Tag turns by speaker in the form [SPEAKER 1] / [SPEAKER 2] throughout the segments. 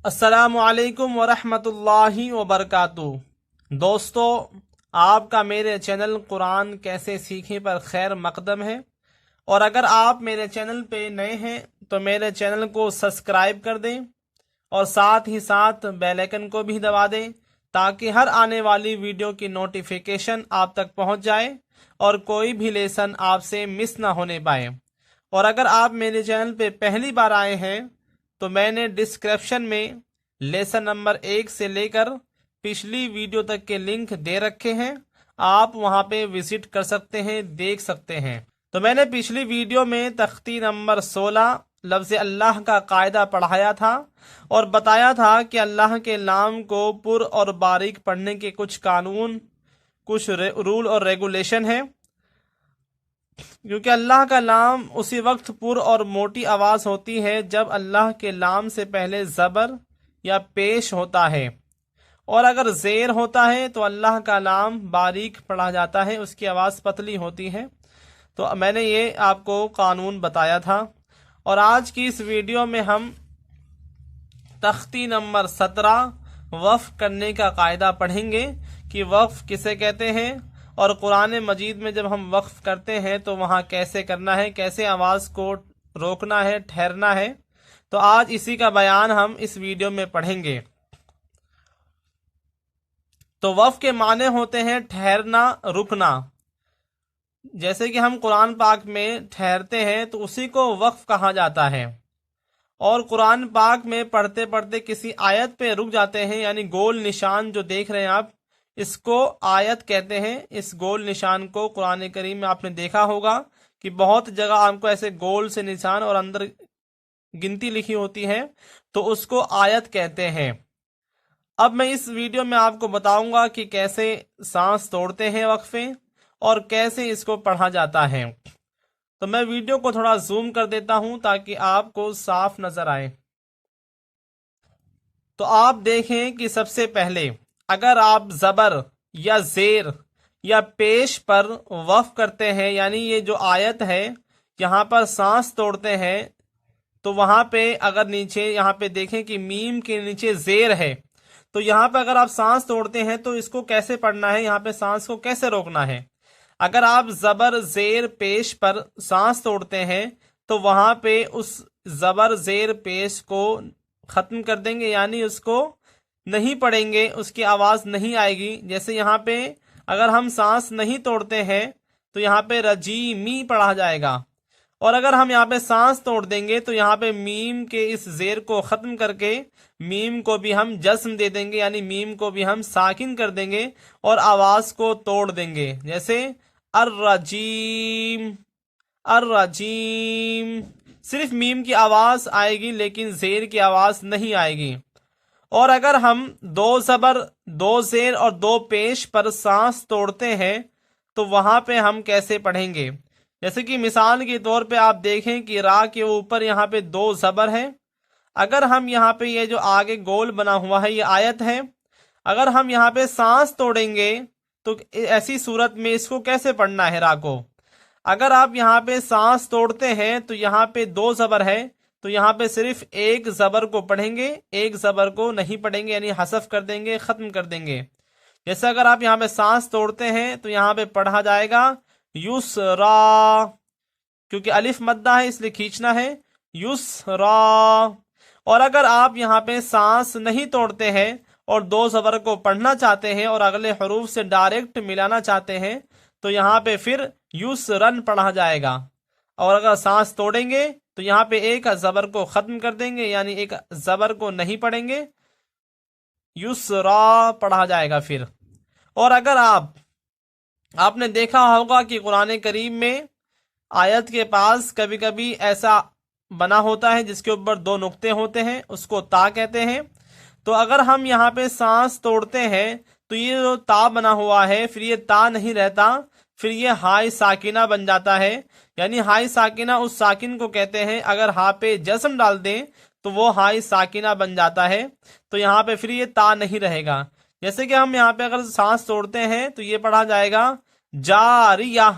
[SPEAKER 1] السلام علیکم ورحمۃ اللہ وبرکاتہ۔ دوستو، آپ کا میرے چینل قرآن کیسے سیکھیں پر خیر مقدم ہے، اور اگر آپ میرے چینل پہ نئے ہیں تو میرے چینل کو سبسکرائب کر دیں اور ساتھ ہی ساتھ بیل آئیکن کو بھی دبا دیں تاکہ ہر آنے والی ویڈیو کی نوٹیفیکیشن آپ تک پہنچ جائے اور کوئی بھی لیسن آپ سے مس نہ ہونے پائے۔ اور اگر آپ میرے چینل پہ پہلی بار آئے ہیں تو میں نے ڈسکرپشن میں لیسن نمبر 1 سے لے کر پچھلی ویڈیو تک کے لنک دے رکھے ہیں، آپ وہاں پہ وزٹ کر سکتے ہیں، دیکھ سکتے ہیں۔ تو میں نے پچھلی ویڈیو میں تختی نمبر 16 لفظ اللہ کا قاعدہ پڑھایا تھا اور بتایا تھا کہ اللہ کے نام کو پر اور باریک پڑھنے کے کچھ قانون، کچھ رول اور ریگولیشن ہیں، کیونکہ اللہ کا نام اسی وقت پر اور موٹی آواز ہوتی ہے جب اللہ کے نام سے پہلے زبر یا پیش ہوتا ہے، اور اگر زیر ہوتا ہے تو اللہ کا نام باریک پڑھا جاتا ہے، اس کی آواز پتلی ہوتی ہے۔ تو میں نے یہ آپ کو قانون بتایا تھا، اور آج کی اس ویڈیو میں ہم تختی نمبر 17 وقف کرنے کا قاعدہ پڑھیں گے کہ وقف کسے کہتے ہیں، اور قرآن مجید میں جب ہم وقف کرتے ہیں تو وہاں کیسے کرنا ہے، کیسے آواز کو روکنا ہے، ٹھہرنا ہے۔ تو آج اسی کا بیان ہم اس ویڈیو میں پڑھیں گے۔ تو وقف کے معنی ہوتے ہیں ٹھہرنا، رکنا۔ جیسے کہ ہم قرآن پاک میں ٹھہرتے ہیں تو اسی کو وقف کہا جاتا ہے، اور قرآن پاک میں پڑھتے پڑھتے کسی آیت پہ رک جاتے ہیں، یعنی گول نشان جو دیکھ رہے ہیں آپ، اس کو آیت کہتے ہیں۔ اس گول نشان کو قرآن کریم میں آپ نے دیکھا ہوگا کہ بہت جگہ آپ کو ایسے گول سے نشان اور اندر گنتی لکھی ہوتی ہے، تو اس کو آیت کہتے ہیں۔ اب میں اس ویڈیو میں آپ کو بتاؤں گا کہ کیسے سانس توڑتے ہیں وقفے، اور کیسے اس کو پڑھا جاتا ہے۔ تو میں ویڈیو کو تھوڑا زوم کر دیتا ہوں تاکہ آپ کو صاف نظر آئے۔ تو آپ دیکھیں کہ سب سے پہلے اگر آپ زبر یا زیر یا پیش پر وقف کرتے ہیں، یعنی یہ جو آیت ہے یہاں پر سانس توڑتے ہیں، تو وہاں پہ اگر نیچے یہاں پہ دیکھیں کہ میم کے نیچے زیر ہے، تو یہاں پہ اگر آپ سانس توڑتے ہیں تو اس کو کیسے پڑھنا ہے، یہاں پہ سانس کو کیسے روکنا ہے۔ اگر آپ زبر زیر پیش پر سانس توڑتے ہیں تو وہاں پہ اس زبر زیر پیش کو ختم کر دیں گے، یعنی اس کو نہیں پڑھیں گے، اس کی آواز نہیں آئے گی۔ جیسے یہاں پہ اگر ہم سانس نہیں توڑتے ہیں تو یہاں پہ رجیمی پڑھا جائے گا، اور اگر ہم یہاں پہ سانس توڑ دیں گے تو یہاں پہ میم کے اس زیر کو ختم کر کے میم کو بھی ہم جزم دے دیں گے، یعنی میم کو بھی ہم ساکن کر دیں گے اور آواز کو توڑ دیں گے۔ جیسے الرجیم، الرجیم، صرف میم کی آواز آئے گی لیکن زیر کی آواز نہیں آئے گی۔ اور اگر ہم 2 زبر 2 زیر اور 2 پیش پر سانس توڑتے ہیں تو وہاں پہ ہم کیسے پڑھیں گے۔ جیسے کہ مثال کے طور پہ آپ دیکھیں کہ را کے اوپر یہاں پہ 2 زبر ہیں، اگر ہم یہاں پہ یہ جو آگے گول بنا ہوا ہے یہ آیت ہے، اگر ہم یہاں پہ سانس توڑیں گے تو ایسی صورت میں اس کو کیسے پڑھنا ہے را کو۔ اگر آپ یہاں پہ سانس توڑتے ہیں تو یہاں پہ 2 زبر ہے، تو یہاں پہ صرف 1 زبر کو پڑھیں گے، 1 زبر کو نہیں پڑھیں گے، یعنی حذف کر دیں گے، ختم کر دیں گے۔ جیسے اگر آپ یہاں پہ سانس توڑتے ہیں تو یہاں پہ پڑھا جائے گا یسرا، کیونکہ الف مدہ ہے اس لیے کھینچنا ہے، یسرا۔ اور اگر آپ یہاں پہ سانس نہیں توڑتے ہیں اور 2 زبر کو پڑھنا چاہتے ہیں اور اگلے حروف سے ڈائریکٹ ملانا چاہتے ہیں تو یہاں پہ پھر یسرن پڑھا جائے گا، اور اگر سانس توڑیں گے تو یہاں پہ 1 زبر کو ختم کر دیں گے، یعنی 1 زبر کو نہیں پڑھیں گے، یسرا پڑھا جائے گا پھر۔ اور اگر آپ نے دیکھا ہوگا کہ قرآن کریم میں آیت کے پاس کبھی کبھی ایسا بنا ہوتا ہے جس کے اوپر 2 نقطے ہوتے ہیں، اس کو تا کہتے ہیں۔ تو اگر ہم یہاں پہ سانس توڑتے ہیں تو یہ جو تا بنا ہوا ہے پھر یہ تا نہیں رہتا، پھر یہ ہائی ساکنہ بن جاتا ہے، یعنی ہائی ساکنہ اس ساکن کو کہتے ہیں، اگر ہاں پہ جزم ڈال دیں تو وہ ہائی ساکنہ بن جاتا ہے، تو یہاں پہ پھر یہ تا نہیں رہے گا۔ جیسے کہ ہم یہاں پہ اگر سانس توڑتے ہیں تو یہ پڑھا جائے گا جاریہ،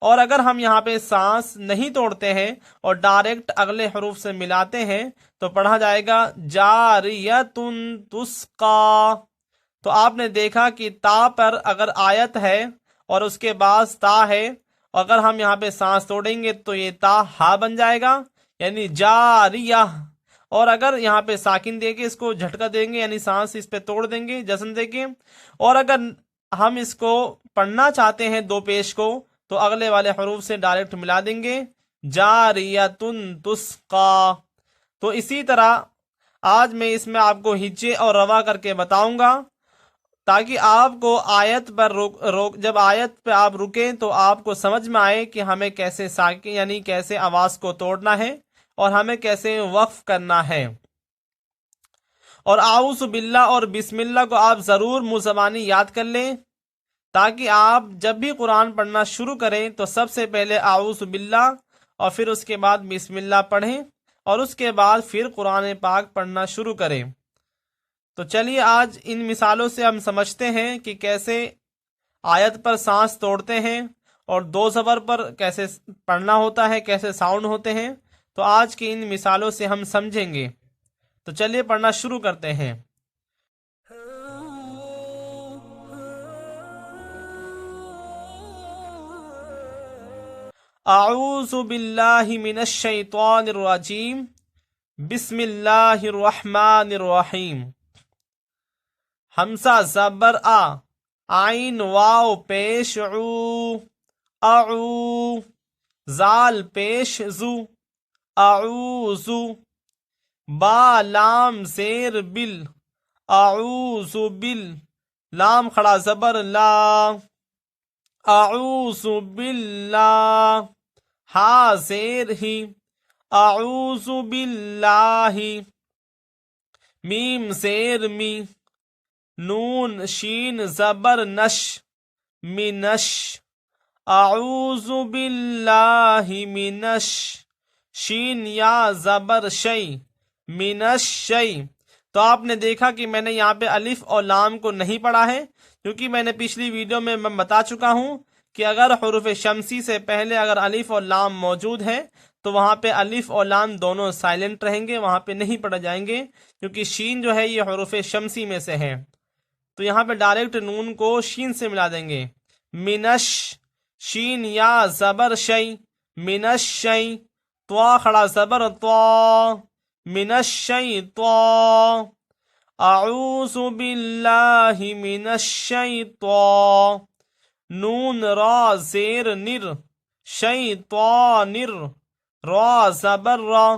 [SPEAKER 1] اور اگر ہم یہاں پہ سانس نہیں توڑتے ہیں اور ڈائریکٹ اگلے حروف سے ملاتے ہیں تو پڑھا جائے گا جاریتن تسقا۔ تو آپ نے دیکھا کہ تا پر اگر آیت ہے اور اس کے بعد تا ہے، اگر ہم یہاں پہ سانس توڑیں گے تو یہ تا ہا بن جائے گا، یعنی جاریہ۔ اور اگر یہاں پہ ساکن دے کے اس کو جھٹکا دیں گے، یعنی سانس اس پہ توڑ دیں گے جزم دے کے، اور اگر ہم اس کو پڑھنا چاہتے ہیں دو پیش کو تو اگلے والے حروف سے ڈائریکٹ ملا دیں گے، جاریتن تسقا۔ تو اسی طرح آج میں اس میں آپ کو ہجے اور روا کر کے بتاؤں گا، تاکہ آپ کو آیت پر جب آیت پہ آپ رکیں تو آپ کو سمجھ میں آئے کہ ہمیں کیسے ساکن یعنی کیسے آواز کو توڑنا ہے اور ہمیں کیسے وقف کرنا ہے۔ اور اعوذ باللہ اور بسم اللہ کو آپ ضرور منہ زبانی یاد کر لیں، تاکہ آپ جب بھی قرآن پڑھنا شروع کریں تو سب سے پہلے اعوذ باللہ اور پھر اس کے بعد بسم اللہ پڑھیں اور اس کے بعد پھر قرآن پاک پڑھنا شروع کریں۔ تو چلیے آج ان مثالوں سے ہم سمجھتے ہیں کہ کیسے آیت پر سانس توڑتے ہیں اور دو زبر پر کیسے پڑھنا ہوتا ہے، کیسے ساؤنڈ ہوتے ہیں۔ تو آج کی ان مثالوں سے ہم سمجھیں گے۔ تو چلیے پڑھنا شروع کرتے ہیں۔ اعوذ باللہ من الشیطان الرجیم، بسم اللہ الرحمن الرحیم۔ حمزہ زبر آ، عین واو پیش عو، اعو، زال پیش زو، اعوذ، با لام زیر بل، اعوذ بل، لام کھڑا زبر لا، اعوذ باللہ، ہا زیر ہی، اعوذ باللہ، میم زیر می، نون شین زبر نش، منش، اعوذ باللہ منش، شین یا زبر شی، منش شی۔ تو آپ نے دیکھا کہ میں نے یہاں پہ الف اور لام کو نہیں پڑھا ہے، کیونکہ میں نے پچھلی ویڈیو میں بتا چکا ہوں کہ اگر حروف شمسی سے پہلے اگر الف اور لام موجود ہے تو وہاں پہ الف اور لام دونوں سائلنٹ رہیں گے، وہاں پہ نہیں پڑھے جائیں گے، کیونکہ شین جو ہے یہ حروف شمسی میں سے ہے۔ تو یہاں پہ ڈائریکٹ نون کو شین سے ملا دیں گے، منش، شین یا زبر شی، منش شی، توا کھڑا زبر توا، منش شی توا، اعوذ باللہ من الشیطان، نون را زیر نر، شیطانر، را زبر را،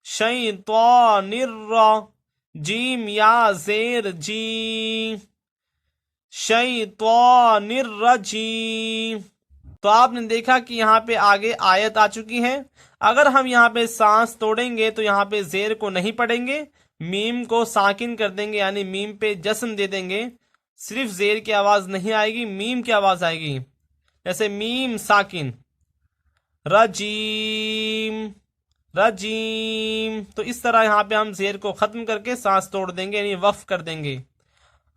[SPEAKER 1] شیطانر را، جیم یا زیر جیم، شیطان الرجیم۔ تو آپ نے دیکھا کہ یہاں پہ آگے آیت آ چکی ہے۔ اگر ہم یہاں پہ سانس توڑیں گے تو یہاں پہ زیر کو نہیں پڑھیں گے، میم کو ساکن کر دیں گے، یعنی میم پہ جسم دے دیں گے، صرف زیر کی آواز نہیں آئے گی، میم کی آواز آئے گی، جیسے میم ساکن، رجیم، رجیم۔ تو اس طرح یہاں پہ ہم زیر کو ختم کر کے سانس توڑ دیں گے، یعنی وقف کر دیں گے۔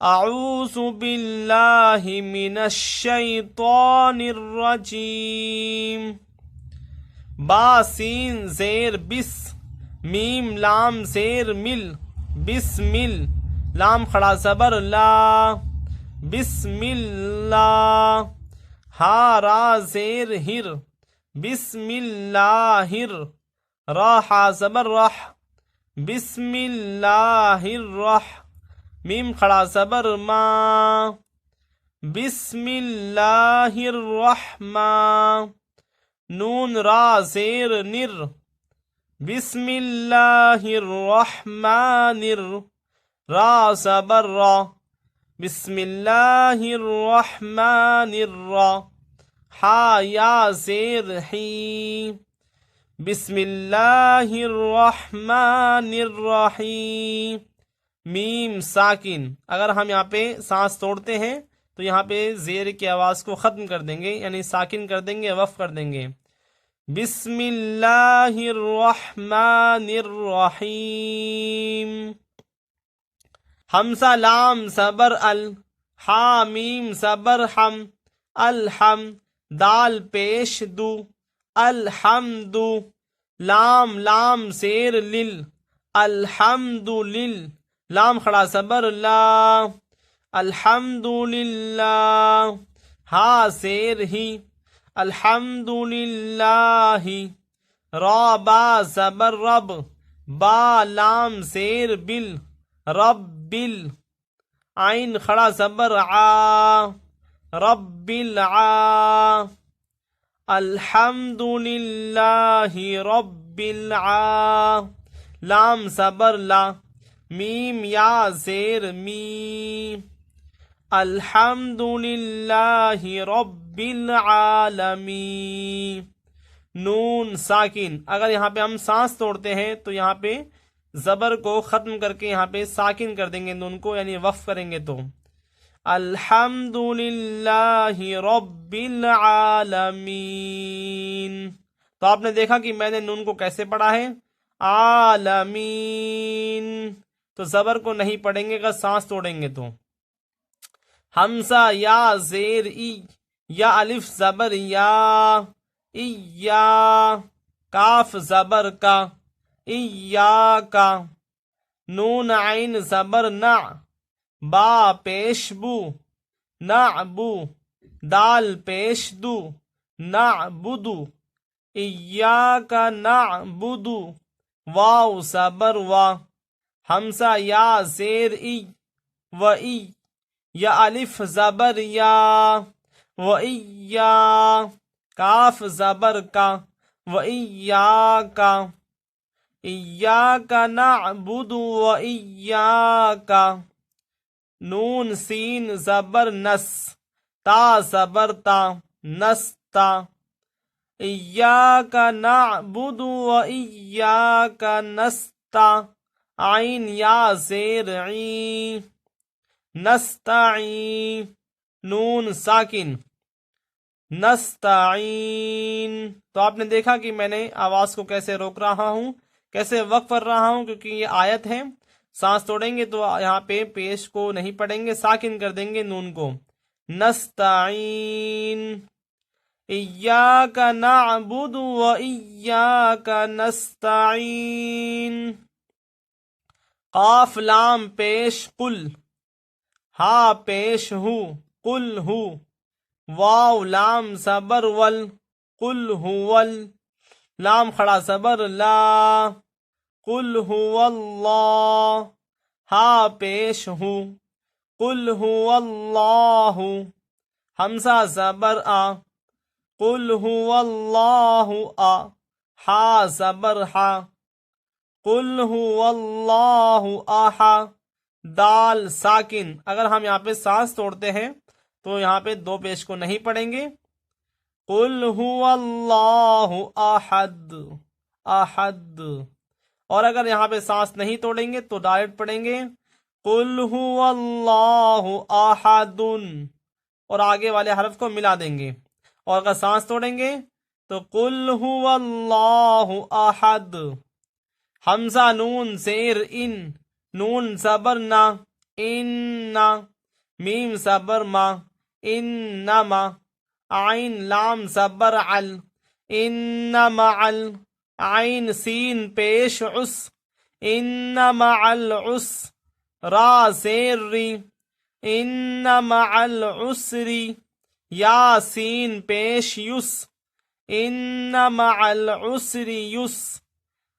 [SPEAKER 1] اعوذ باللہ من الشیطان الرجیم، با سین زیر بس، میم لام زیر مل، بسم ال، لام کھڑا زبر لا، بسم اللہ، ہا را زیر ہر، بسم اللہ ہر، را ہا زبر رح، بسم اللہ الرح، میم کھڑا زبر ما، بسم اللہ الرحمن، نون را زیر نر، بسم اللہ الرحمن را زبر را، بسم اللہ الرحمن الرا، ہا یا زیر حی، بسم اللہ الرحمن الرحیم، میم ساکن۔ اگر ہم یہاں پہ سانس توڑتے ہیں تو یہاں پہ زیر کی آواز کو ختم کر دیں گے، یعنی ساکن کر دیں گے، وقف کر دیں گے۔ بسم اللہ الرحمن الرحیم، حمزہ لام زبر ال، ہا میم زبر ہم، الحم، دال پیش دو الحمد لام لام زیر لل الحمد لل لام کھڑا زبر لا الحمد للہ ہا زیر ہی الحمد للہ را با زبر رب با لام زیر بل رب بل عین کھڑا زبر عا رب العا الحمد للہ رب العا لام زبر لا میم یا زیر می الحمد للہ رب العالمین نون ساکن اگر یہاں پہ ہم سانس توڑتے ہیں تو یہاں پہ زبر کو ختم کر کے یہاں پہ ساکن کر دیں گے نون کو یعنی وقف کریں گے تو الحمد للہ رب العالمین تو آپ نے دیکھا کہ میں نے نون کو کیسے پڑھا ہے عالمین تو زبر کو نہیں پڑھیں گے اگر سانس توڑیں گے تو حمزہ یا زیر ای یا الف زبر یا کاف زبر کا کا نون عین زبر نع با پیش بو نعبو دال پیش دو نعبدو ایاک نعبدو واو زبر وا حمزہ یا زیر ای و ای یا الف زبر یا و ایا کاف زبر کا و ایاک ایاک نعبد و ایاک نون سین زبر نس تا زبر تا نستا ایاک نعبد و ایاک نستا عین یا زیر عی نستعین نون ساکن نستعین تو آپ نے دیکھا کہ میں نے آواز کو کیسے روک رہا ہوں کیسے وقف کر رہا ہوں کیونکہ یہ آیت ہے سانس توڑیں گے تو یہاں پہ پیش کو نہیں پڑھیں گے ساکن کر دیں گے نون کو نستعین ایاک نعبد و ایاک نستعین قاف لام پیش قل ہا پیش ہو قل ہو واو لام زبر ول قل ہول لام کھڑا زبر لا قل هو اللہ ہا پیش ہو قل هو اللہ حمزہ زبر آ قل هو اللہ آ ہا زبر ہا قل هو اللہ آہا دال ساکن اگر ہم یہاں پہ سانس توڑتے ہیں تو یہاں پہ دو پیش کو نہیں پڑھیں گے قل هو اللہ احد احد اور اگر یہاں پہ سانس نہیں توڑیں گے تو ڈائریکٹ پڑھیں گے قل هو اللہ احد اور آگے والے حرف کو ملا دیں گے اور اگر سانس توڑیں گے تو قل هو اللہ احد حمزہ نون زیر ان نون زبر نا ان میم زبر ما انما عین لام زبر عل انما عل عین سین پیش عس انما العس را زیر ری انما العسری یا سین پیش یس انما العسری یس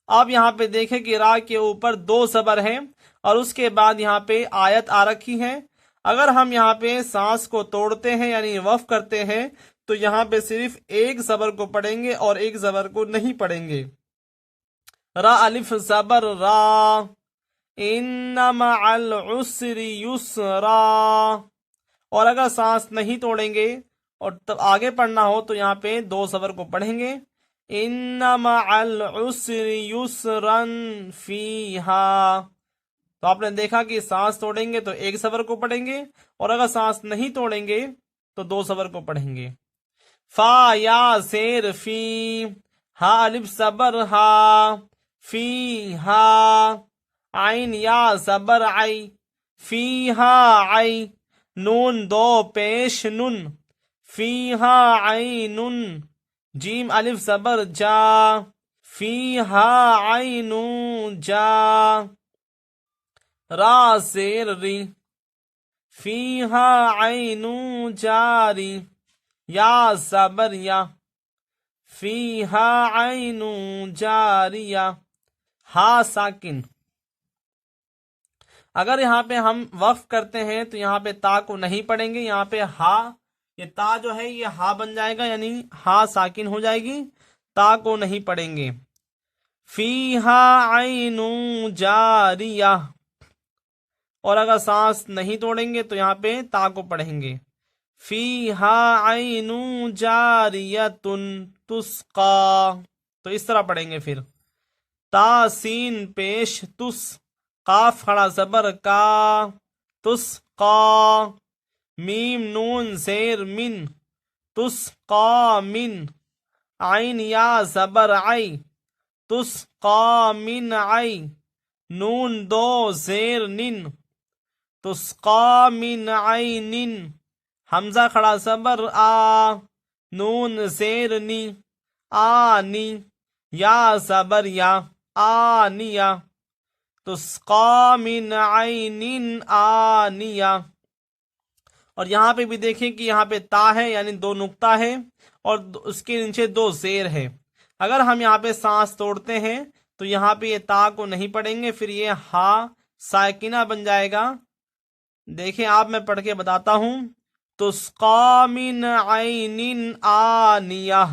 [SPEAKER 1] اب یہاں پہ دیکھیں کہ را کے اوپر دو زبر ہیں اور اس کے بعد یہاں پہ آیت آ رکھی ہے اگر ہم یہاں پہ سانس کو توڑتے ہیں یعنی وقف کرتے ہیں تو یہاں پہ صرف ایک زبر کو پڑھیں گے اور ایک زبر کو نہیں پڑھیں گے را الف زبر را ان مع العسر یسرا اور اگر سانس نہیں توڑیں گے اور تب آگے پڑھنا ہو تو یہاں پہ دو زبر کو پڑھیں گے ان مع العسر یسرا فیہا تو آپ نے دیکھا کہ سانس توڑیں گے تو ایک زبر کو پڑھیں گے اور اگر سانس نہیں توڑیں گے تو دو زبر کو پڑھیں گے فا یا زیر فی ہا الف زبر ہا فی ہا عین یا زبر عی فی ہا عی نون دو پیش نن فیہا عین، جیم الف زبر جا، فیہا عین جا، را زیر ری، فیہا عین جاری، یا زبر یا، فیہا عین جاریہ، ہا ساکن۔ اگر یہاں پہ ہم وقف کرتے ہیں تو یہاں پہ تا کو نہیں پڑھیں گے، یہاں پہ ہا، یہ تا جو ہے یہ ہا بن جائے گا، یعنی ہا ساکن ہو جائے گی، تا کو نہیں پڑھیں گے۔ فیہا عین جاریہ، اور اگر سانس نہیں توڑیں گے تو یہاں پہ تا کو پڑھیں گے۔ فیہا عین جاریۃ تسقا، تو اس طرح پڑھیں گے پھر۔ تا سین پیش تس، قاف کھڑا زبر کا، تسقا، میم نون زیر من، تسقا من، عین یا زبر عی، تسقا من عی، نون دو زیر نن، تسقا من عین، حمزہ کھڑا زبر آ، نون زیر نی، آنی، یا زبر یا، آنیہ، تسقا من عین آنیہ۔ اور یہاں پہ بھی دیکھیں کہ یہاں پہ تا ہے، یعنی دو نقطہ ہے، اور اس کے نیچے دو زیر ہے۔ اگر ہم یہاں پہ سانس توڑتے ہیں تو یہاں پہ یہ تا کو نہیں پڑھیں گے، پھر یہ ہا ساکنہ بن جائے گا۔ دیکھیں آپ، میں پڑھ کے بتاتا ہوں، تسقا من عین آنیہ،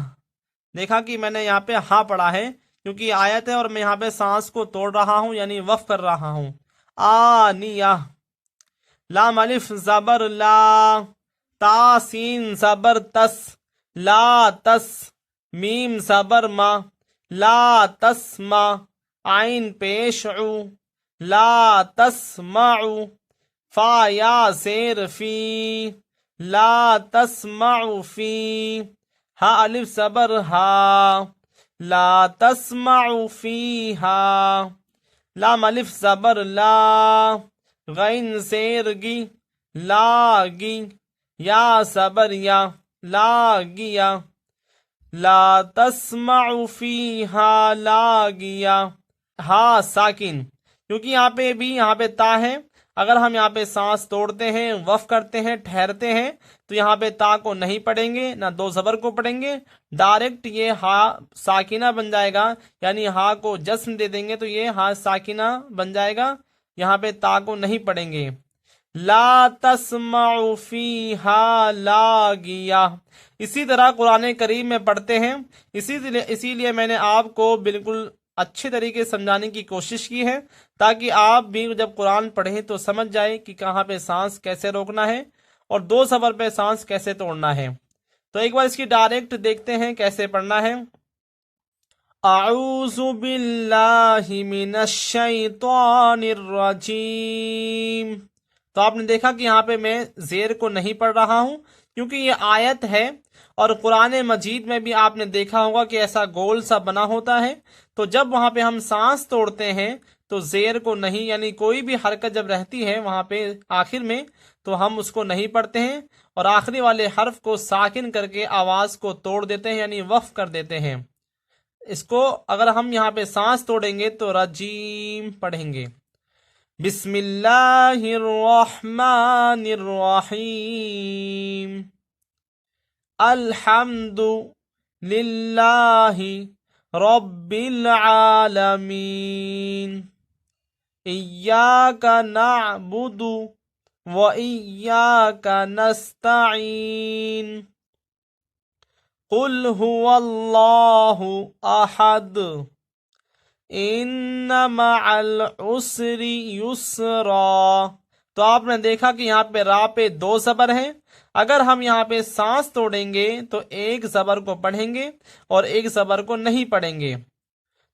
[SPEAKER 1] دیکھا کہ میں نے یہاں پہ ہا پڑھا ہے کیونکہ یہ آیت ہے اور میں یہاں پہ سانس کو توڑ رہا ہوں، یعنی وقف کر رہا ہوں۔ آنیہ، لام الف زبر لا، تا سین زبر تس، لا تس، میم زبر ما، لا تسمع، عین پیش عو، لا تسمعو، فا یا زیر فی، لا تسمع فی، ہا الف زبر ہا، لا تسمع فیہا، لام الف زبر لا، غین زیر گی، لاگی، یا زبر یا، لاگیا، لا تسمع فیہا لاگیا، ہا ساکن، کیونکہ یہاں پہ تا ہے۔ اگر ہم یہاں پہ سانس توڑتے ہیں، وقف کرتے ہیں، ٹھہرتے ہیں تو یہاں پہ تا کو نہیں پڑھیں گے، نہ دو زبر کو پڑھیں گے، ڈائریکٹ یہ ہا ساکنہ بن جائے گا، یعنی ہا کو جسم دے دیں گے تو یہ ہا ساکنہ بن جائے گا، یہاں پہ تا کو نہیں پڑھیں گے۔ لا تسمع فیہا لاغیہ، اسی طرح قرآن کریم میں پڑھتے ہیں، اسی لیے میں نے آپ کو بالکل اچھے طریقے سے سمجھانے کی کوشش کی ہے، تاکہ آپ بھی جب قرآن پڑھیں تو سمجھ جائیں کہ کہاں پہ سانس کیسے روکنا ہے اور دو زبر پہ سانس کیسے توڑنا ہے۔ تو ایک بار اس کی ڈائریکٹ دیکھتے ہیں کیسے پڑھنا ہے۔ اعوذ باللہ من الشیطان الرجیم، تو آپ نے دیکھا کہ یہاں پہ میں زیر کو نہیں پڑھ رہا ہوں کیونکہ یہ آیت ہے، اور قرآن مجید میں بھی آپ نے دیکھا ہوگا کہ ایسا گول سا بنا ہوتا ہے، تو جب وہاں پہ ہم سانس توڑتے ہیں تو زیر کو نہیں، یعنی کوئی بھی حرکت جب رہتی ہے وہاں پہ آخر میں تو ہم اس کو نہیں پڑھتے ہیں، اور آخری والے حرف کو ساکن کر کے آواز کو توڑ دیتے ہیں، یعنی وقف کر دیتے ہیں۔ اس کو اگر ہم یہاں پہ سانس توڑیں گے تو رجیم پڑھیں گے۔ بسم اللہ الرحمن الرحیم، الحمد للہ رب العالمین، ایاک نعبد و ایاک نستعین، قل هو اللہ احد، ان مع العسر یسرا۔ تو آپ نے دیکھا کہ یہاں پہ را پہ دو زبر ہیں، اگر ہم یہاں پہ سانس توڑیں گے تو ایک زبر کو پڑھیں گے اور ایک زبر کو نہیں پڑھیں گے۔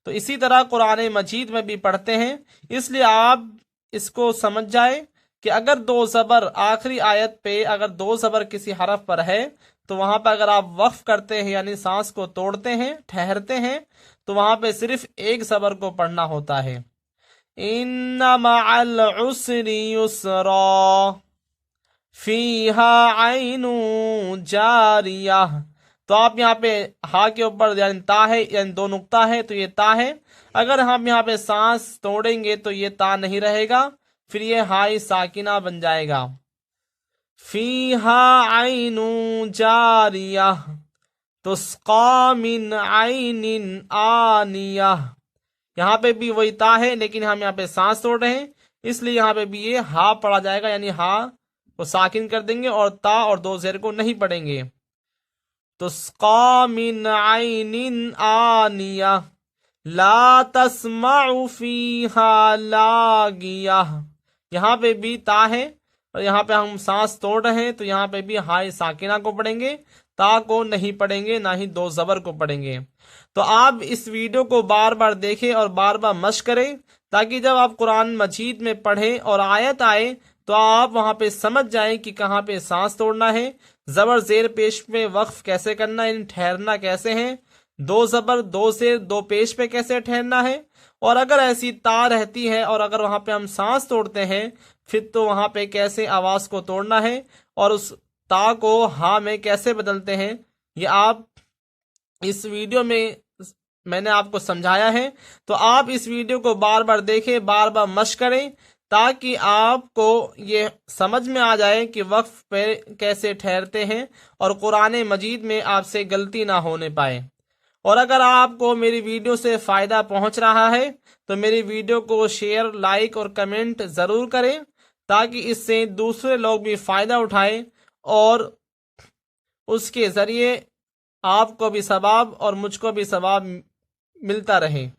[SPEAKER 1] تو اسی طرح قرآن مجید میں بھی پڑھتے ہیں، اس لیے آپ اس کو سمجھ جائیں کہ اگر دو زبر آخری آیت پہ اگر دو زبر کسی حرف پر ہے تو وہاں پہ اگر آپ وقف کرتے ہیں یعنی سانس کو توڑتے ہیں، ٹھہرتے ہیں، تو وہاں پہ صرف ایک زبر کو پڑھنا ہوتا ہے۔ ان مع العسر یسرا، فیہا عین جاریہ، تو آپ یہاں پہ ہا کے اوپر یعنی تا ہے، یعنی دو نقطہ ہے تو یہ تا ہے، اگر ہم یہاں پہ سانس توڑیں گے تو یہ تا نہیں رہے گا، پھر یہ ہائی ساکنہ بن جائے گا۔ فیہا عین جاریہ تسقا من عین آنیہ، یہاں پہ بھی وہی تا ہے لیکن ہم یہاں پہ سانس توڑ رہے ہیں، اس لیے یہاں پہ بھی یہ ہا پڑھا جائے گا، یعنی ہا کو ساکن کر دیں گے اور تا اور دو زیر کو نہیں پڑھیں گے۔ تسقا من عین آنیہ لا تسمع فیہا لاغیہ، یہاں پہ بھی تا ہے اور یہاں پہ ہم سانس توڑ رہے ہیں تو یہاں پہ بھی ہائے ساکنہ کو پڑھیں گے، تا کو نہیں پڑھیں گے، نہ ہی دو زبر کو پڑھیں گے۔ تو آپ اس ویڈیو کو بار بار دیکھیں اور بار بار مشق کریں، تاکہ جب آپ قرآن مجید میں پڑھیں اور آیت آئے تو آپ وہاں پہ سمجھ جائیں کہ کہاں پہ سانس توڑنا ہے، زبر زیر پیش میں وقف کیسے کرنا ہے، یعنی ٹھہرنا کیسے ہے، دو زبر دو زیر دو پیش پہ کیسے ٹھہرنا ہے، اور اگر ایسی تا رہتی ہے اور اگر وہاں پہ ہم سانس توڑتے ہیں پھر تو وہاں پہ کیسے آواز کو توڑنا ہے اور اس تا کو ہا میں کیسے بدلتے ہیں، یہ آپ اس ویڈیو میں نے آپ کو سمجھایا ہے۔ تو آپ اس ویڈیو کو بار بار دیکھیں، بار بار مشق کریں، تاکہ آپ کو یہ سمجھ میں آ جائے کہ وقف پہ کیسے ٹھہرتے ہیں اور قرآن مجید میں آپ سے غلطی نہ ہونے پائے۔ اور اگر آپ کو میری ویڈیو سے فائدہ پہنچ رہا ہے تو میری ویڈیو کو شیئر، لائک اور کمنٹ ضرور کریں، تاکہ اس سے دوسرے لوگ بھی فائدہ اٹھائیں اور اس کے ذریعے آپ کو بھی ثواب اور مجھ کو بھی ثواب ملتا رہے۔